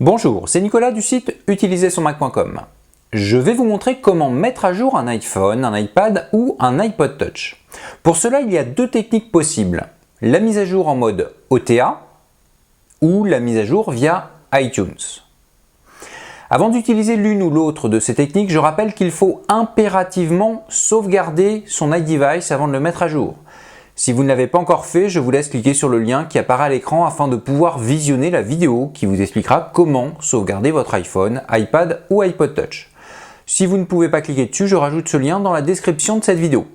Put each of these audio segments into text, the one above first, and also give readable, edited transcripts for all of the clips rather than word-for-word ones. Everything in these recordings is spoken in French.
Bonjour, c'est Nicolas du site utilisersonmac.com. Je vais vous montrer comment mettre à jour un iPhone, un iPad ou un iPod Touch. Pour cela, il y a deux techniques possibles. La mise à jour en mode OTA ou la mise à jour via iTunes. Avant d'utiliser l'une ou l'autre de ces techniques, je rappelle qu'il faut impérativement sauvegarder son iDevice avant de le mettre à jour. Si vous ne l'avez pas encore fait, je vous laisse cliquer sur le lien qui apparaît à l'écran afin de pouvoir visionner la vidéo qui vous expliquera comment sauvegarder votre iPhone, iPad ou iPod Touch. Si vous ne pouvez pas cliquer dessus, je rajoute ce lien dans la description de cette vidéo.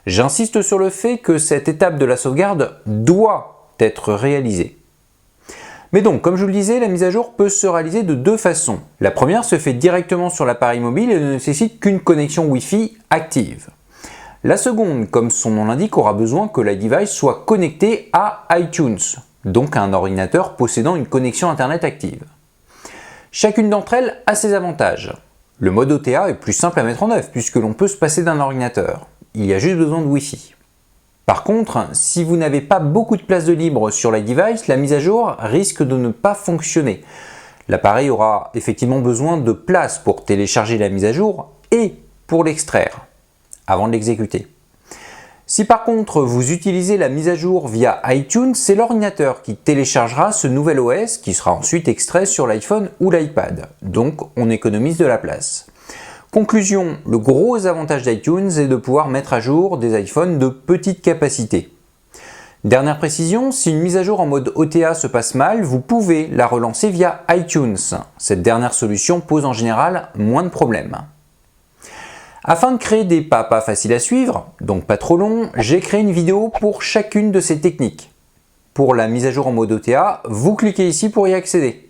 J'insiste sur le fait que cette étape de la sauvegarde doit être réalisée. Mais donc, comme je vous le disais, la mise à jour peut se réaliser de deux façons. La première se fait directement sur l'appareil mobile et ne nécessite qu'une connexion Wi-Fi active. La seconde, comme son nom l'indique, aura besoin que l'iDevice soit connecté à iTunes, donc à un ordinateur possédant une connexion Internet active. Chacune d'entre elles a ses avantages. Le mode OTA est plus simple à mettre en œuvre puisque l'on peut se passer d'un ordinateur. Il y a juste besoin de Wi-Fi. Par contre, si vous n'avez pas beaucoup de place de libre sur l'iDevice, la mise à jour risque de ne pas fonctionner. L'appareil aura effectivement besoin de place pour télécharger la mise à jour et pour l'extraire avant de l'exécuter. Si par contre vous utilisez la mise à jour via iTunes, c'est l'ordinateur qui téléchargera ce nouvel OS qui sera ensuite extrait sur l'iPhone ou l'iPad. Donc on économise de la place. Conclusion, le gros avantage d'iTunes est de pouvoir mettre à jour des iPhones de petite capacité. Dernière précision, si une mise à jour en mode OTA se passe mal, vous pouvez la relancer via iTunes. Cette dernière solution pose en général moins de problèmes. Afin de créer des pas faciles à suivre, donc pas trop longs, j'ai créé une vidéo pour chacune de ces techniques. Pour la mise à jour en mode OTA, vous cliquez ici pour y accéder.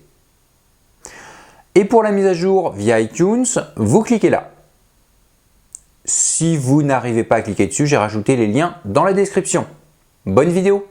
Et pour la mise à jour via iTunes, vous cliquez là. Si vous n'arrivez pas à cliquer dessus, j'ai rajouté les liens dans la description. Bonne vidéo!